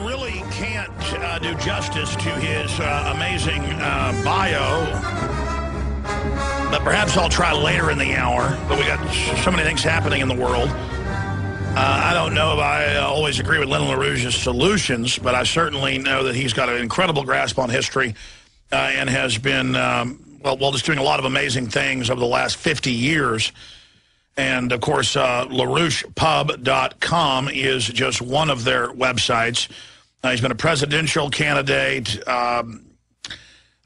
really can't do justice to his amazing bio, but perhaps I'll try later in the hour. But we got so many things happening in the world. I don't know if I always agree with Lyndon LaRouche's solutions, but I certainly know that he's got an incredible grasp on history and has been, well, just doing a lot of amazing things over the last 50 years. And, of course, LaRouchePub.com is just one of their websites. He's been a presidential candidate. I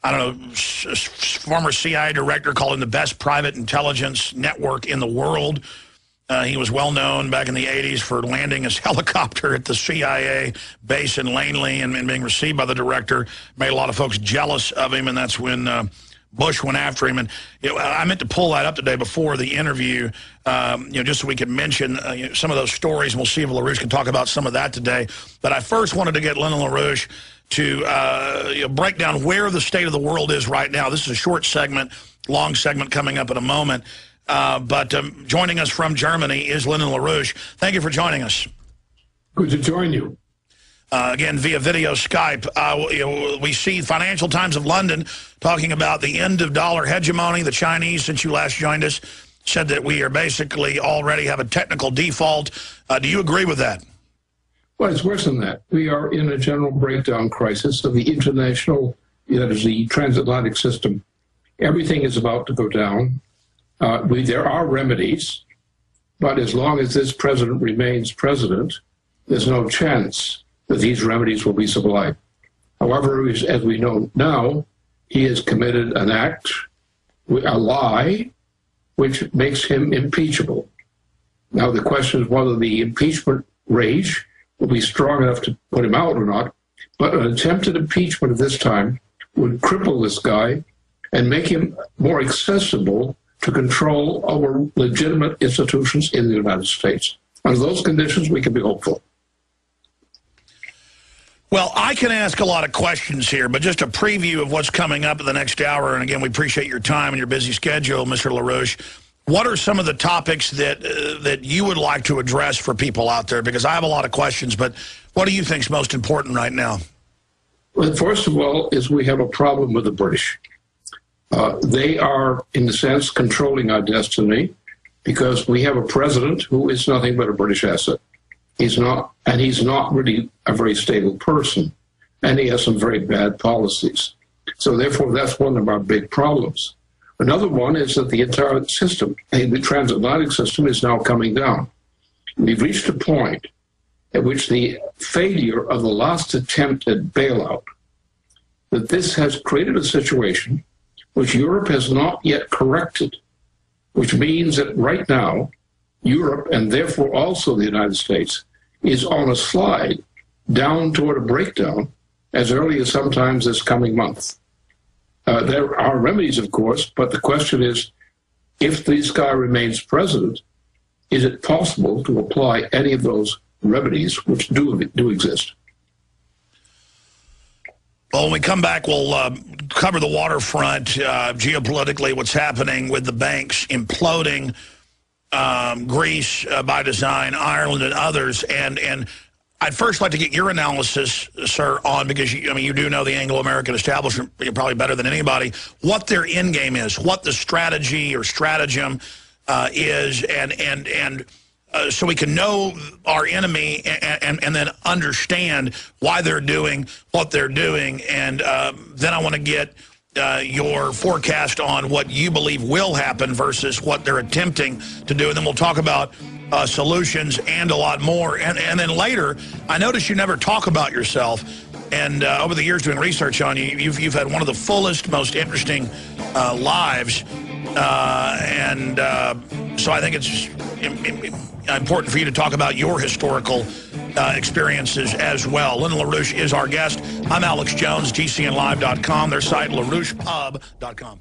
don't know, former CIA director, called him the best private intelligence network in the world. He was well known back in the 80s for landing his helicopter at the CIA base in Langley and being received by the director. Made a lot of folks jealous of him, and that's when Bush went after him. And I meant to pull that up today before the interview, just so we could mention some of those stories, and we'll see if LaRouche can talk about some of that today. But I first wanted to get Lyndon LaRouche to break down where the state of the world is right now. This is a short segment, long segment coming up in a moment. But joining us from Germany is Lyndon LaRouche. Thank you for joining us. Good to join you. Again, via video Skype. We see Financial Times of London talking about the end of dollar hegemony. The Chinese, since you last joined us, said that we are basically already have a technical default. Do you agree with that? Well, it's worse than that. We are in a general breakdown crisis of the international, that is the transatlantic system. Everything is about to go down. There are remedies, but as long as this president remains president, there's no chance that these remedies will be supplied. However, as we know now, he has committed an act, a lie, which makes him impeachable. Now, the question is whether the impeachment rage will be strong enough to put him out or not, but an attempted impeachment at this time would cripple this guy and make him more accessible to control over legitimate institutions in the United States. Under those conditions, we can be hopeful. Well, I can ask a lot of questions here, but just a preview of what's coming up in the next hour. And again, we appreciate your time and your busy schedule, Mr. LaRouche. What are some of the topics that you would like to address for people out there? Because I have a lot of questions, but what do you think is most important right now? Well, first of all, is we have a problem with the British. They are, in a sense, controlling our destiny because we have a president who is nothing but a British asset. He's not really a very stable person, and he has some very bad policies. So therefore, that's one of our big problems. Another one is that the entire system, the transatlantic system, is now coming down. We've reached a point at which the failure of the last attempt at bailout, that this has created a situation which Europe has not yet corrected, which means that right now, Europe, and therefore also the United States, is on a slide down toward a breakdown as early as sometimes this coming month. There are remedies, of course, but the question is, if this guy remains president, is it possible to apply any of those remedies which do exist? Well, when we come back, we'll cover the waterfront, geopolitically, what's happening with the banks imploding, Greece by design, Ireland, and others. And I'd first like to get your analysis, sir, on, because you do know the Anglo-American establishment probably better than anybody, what their end game is, what the strategy or stratagem is, and so we can know our enemy and then understand why they're doing what they're doing. And then I want to get your forecast on what you believe will happen versus what they're attempting to do. And then we'll talk about solutions and a lot more. And then later, I noticed you never talk about yourself. And over the years doing research on you, you've had one of the fullest, most interesting lives. So I think it's important for you to talk about your historical experiences as well. Lyndon LaRouche is our guest. I'm Alex Jones, GCNlive.com, their site, LaRouchePub.com.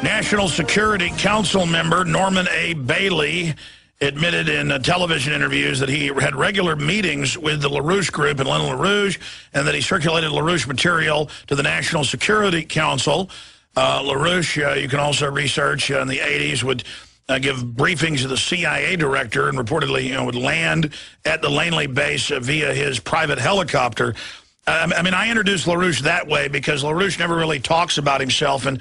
National Security Council member Norman A. Bailey admitted in television interviews that he had regular meetings with the LaRouche Group and Lyndon LaRouche, and that he circulated LaRouche material to the National Security Council. LaRouche, you can also research in the 80s, would give briefings to the CIA director, and reportedly, would land at the Langley base via his private helicopter. I mean, I introduced LaRouche that way because LaRouche never really talks about himself. And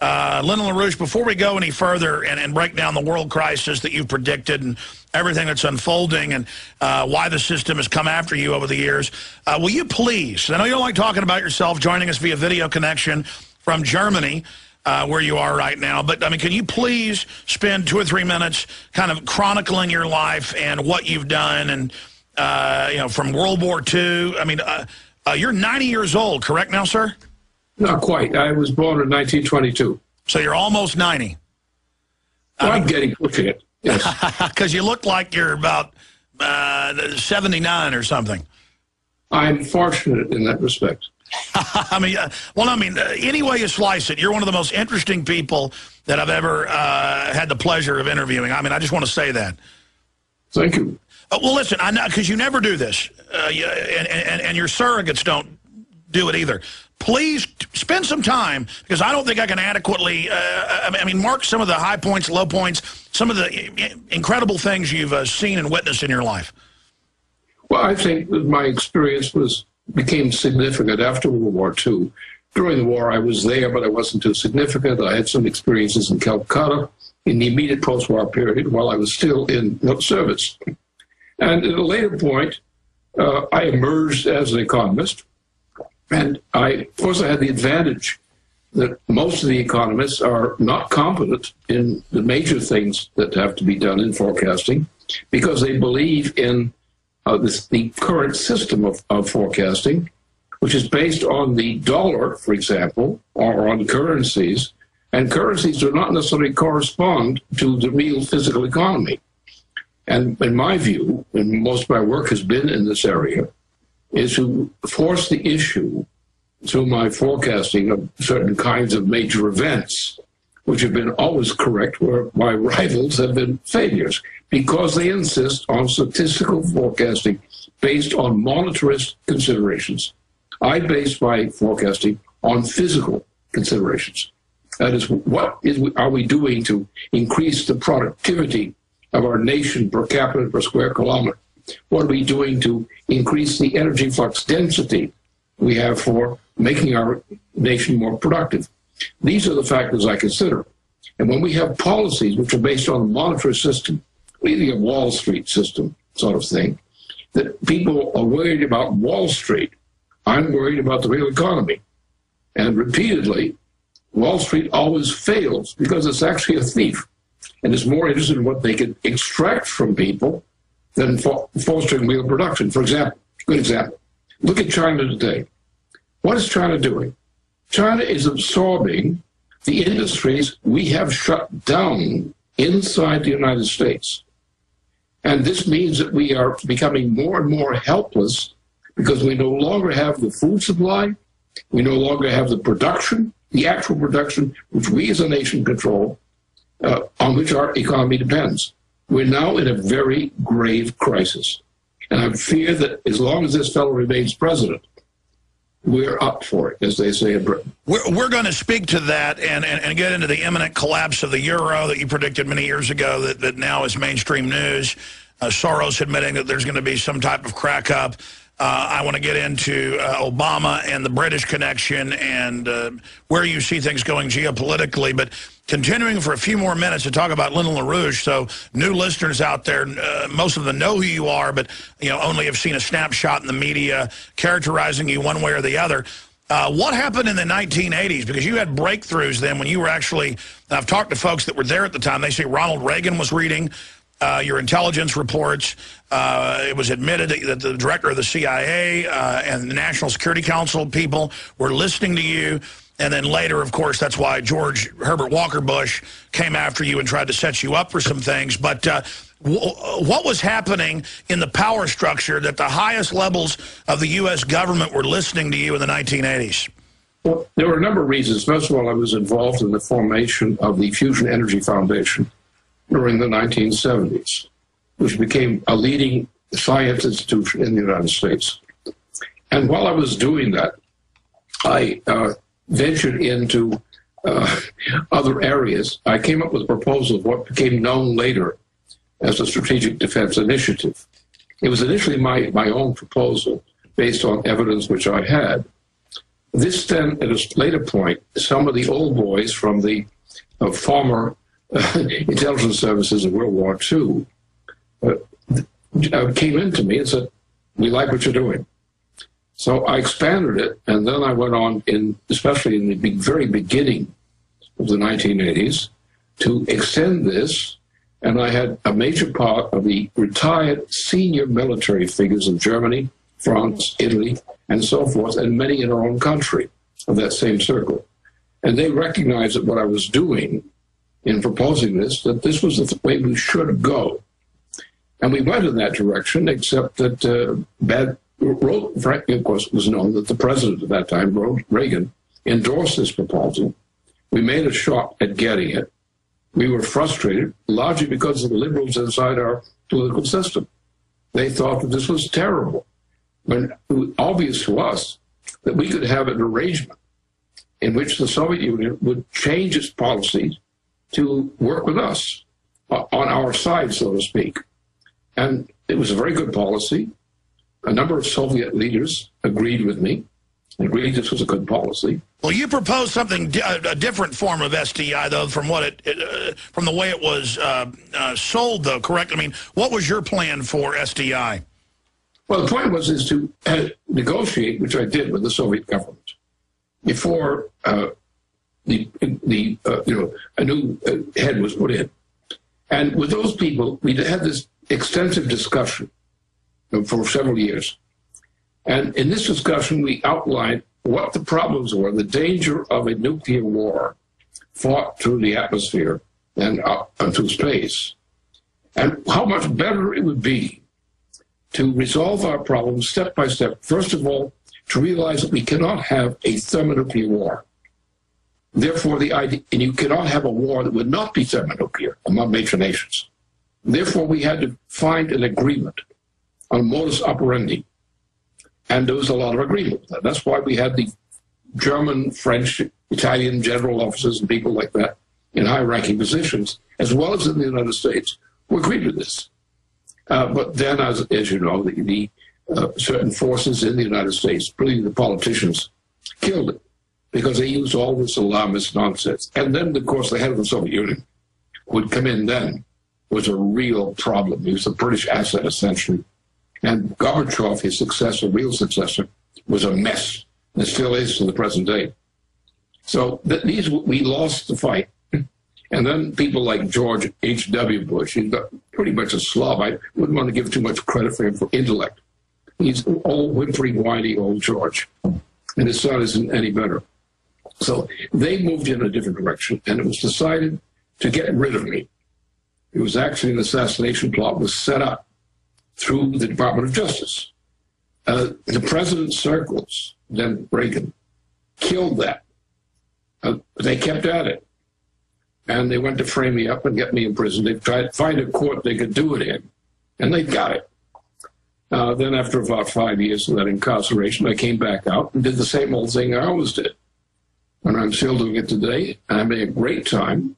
Lyndon LaRouche, before we go any further and break down the world crisis that you've predicted and everything that's unfolding and why the system has come after you over the years, will you please, I know you don't like talking about yourself, joining us via video connection from Germany, where you are right now, but I mean, can you please spend 2 or 3 minutes kind of chronicling your life and what you've done, and from World War II? I mean, you're 90 years old, correct now, sir? Not quite. I was born in 1922. So you're almost 90. Well, I'm getting pushing it. Yes. Because you look like you're about 79 or something. I'm fortunate in that respect. I mean, any way you slice it, you're one of the most interesting people that I've ever had the pleasure of interviewing. I mean, I just want to say that. Thank you. Well, listen, I know, because you never do this, and your surrogates don't do it either. Please spend some time, because I don't think I can adequately, mark some of the high points, low points, some of the incredible things you've seen and witnessed in your life. Well, I think that my experience became significant after World War II. During the war, I was there, but I wasn't too significant. I had some experiences in Calcutta in the immediate post-war period while I was still in service. And at a later point, I emerged as an economist. And of course, I had the advantage that most of the economists are not competent in the major things that have to be done in forecasting, because they believe in the current system of forecasting, which is based on the dollar, for example, or on currencies. And currencies do not necessarily correspond to the real physical economy. And in my view, and most of my work has been in this area, is to force the issue through my forecasting of certain kinds of major events, which have been always correct, where my rivals have been failures, because they insist on statistical forecasting based on monetarist considerations. I base my forecasting on physical considerations. That is, are we doing to increase the productivity of our nation per capita per square kilometer? What are we doing to increase the energy flux density we have for making our nation more productive? These are the factors I consider. And when we have policies which are based on a monetary system, really a Wall Street system sort of thing, that people are worried about Wall Street, I'm worried about the real economy. And repeatedly, Wall Street always fails because it's actually a thief and is more interested in what they can extract from people than fostering real production. For example, good example, look at China today. What is China doing? China is absorbing the industries we have shut down inside the United States. And this means that we are becoming more and more helpless because we no longer have the food supply, we no longer have the production, the actual production, which we as a nation control, on which our economy depends. We're now in a very grave crisis. And I fear that as long as this fellow remains president, we're up for it, as they say in Britain. We're going to speak to that and get into the imminent collapse of the euro that you predicted many years ago that now is mainstream news. Soros admitting that there's going to be some type of crack up. I want to get into Obama and the British connection and where you see things going geopolitically. But continuing for a few more minutes to talk about Lyndon LaRouche, so new listeners out there, most of them know who you are, but only have seen a snapshot in the media characterizing you one way or the other. What happened in the 1980s? Because you had breakthroughs then when you were actually, and I've talked to folks that were there at the time, they say Ronald Reagan was reading your intelligence reports. It was admitted that the director of the CIA and the National Security Council people were listening to you. And then later, of course, that's why George Herbert Walker Bush came after you and tried to set you up for some things. But what was happening in the power structure that the highest levels of the U.S. government were listening to you in the 1980s? Well, there were a number of reasons. First of all, I was involved in the formation of the Fusion Energy Foundation during the 1970s, which became a leading science institution in the United States. And while I was doing that, I ventured into other areas, I came up with a proposal of what became known later as the Strategic Defense Initiative. It was initially my own proposal based on evidence which I had. This then, at a later point, some of the old boys from the former intelligence services of World War II came into me and said, "We like what you're doing." So I expanded it, and then I went on, especially in the very beginning of the 1980s, to extend this, and I had a major part of the retired senior military figures of Germany, France, Italy, and so forth, and many in our own country of that same circle. And they recognized that what I was doing in proposing this, that this was the way we should go. And we went in that direction, except that frankly, of course, it was known that the president at that time, Reagan, endorsed this proposal. We made a shot at getting it. We were frustrated, largely because of the liberals inside our political system. They thought that this was terrible, when it was obvious to us that we could have an arrangement in which the Soviet Union would change its policies to work with us, on our side, so to speak. And it was a very good policy. A number of Soviet leaders agreed with me, agreed this was a good policy. Well, you proposed something, a different form of SDI, though, from what from the way it was sold, though, correct? I mean, what was your plan for SDI? Well, the point is to negotiate, which I did with the Soviet government, before a new head was put in. And with those people, we had this extensive discussion for several years. And in this discussion, we outlined what the problems were, the danger of a nuclear war fought through the atmosphere and up into space, and how much better it would be to resolve our problems step by step. First of all, to realize that we cannot have a thermonuclear war. Therefore, and you cannot have a war that would not be thermonuclear among major nations. Therefore, we had to find an agreement on modus operandi. And there was a lot of agreement with that. That's why we had the German, French, Italian general officers and people like that in high-ranking positions, as well as in the United States, who agreed with this. But then, as you know, the certain forces in the United States, particularly the politicians, killed it because they used all this alarmist nonsense. And then, of course, the head of the Soviet Union would come in then, was a real problem. He was a British asset, essentially. And Gorbachev, his successor, real successor, was a mess, and still is to the present day. So we lost the fight. And then people like George H.W. Bush, he's pretty much a slob. I wouldn't want to give too much credit for him for intellect. He's old, whimpering, whiny old George. And his son isn't any better. So they moved in a different direction, and it was decided to get rid of me. It was actually an assassination plot was set up through the Department of Justice. The president's circles, then Reagan, killed that. They kept at it. And they went to frame me up and get me in prison. They tried to find a court they could do it in, and they got it. Then after about 5 years of that incarceration, I came back out and did the same old thing I always did. And I'm still doing it today. And I'm having a great time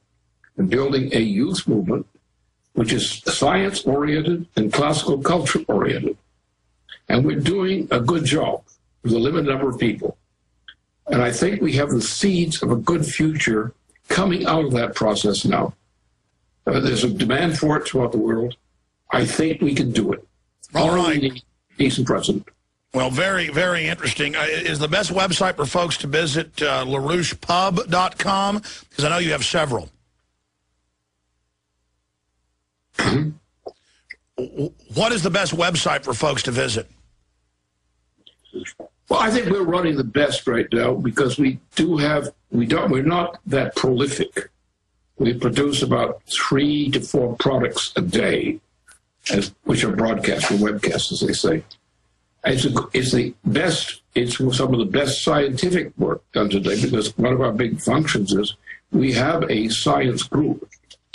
in building a youth movement which is science-oriented and classical culture-oriented. And we're doing a good job with a limited number of people. And I think we have the seeds of a good future coming out of that process now. There's a demand for it throughout the world. I think we can do it. All right. We need a decent president. Well, very, very interesting. Is the best website for folks to visit LaRouchePub.com? Because I know you have several. What is the best website for folks to visit? Well, I think we're running the best right now because we're not that prolific. We produce about 3 to 4 products a day, which are broadcast or webcasts, as they say. It's the best. It's some of the best scientific work done today because one of our big functions is we have a science group,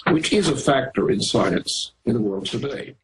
which is a factor in science in the world today.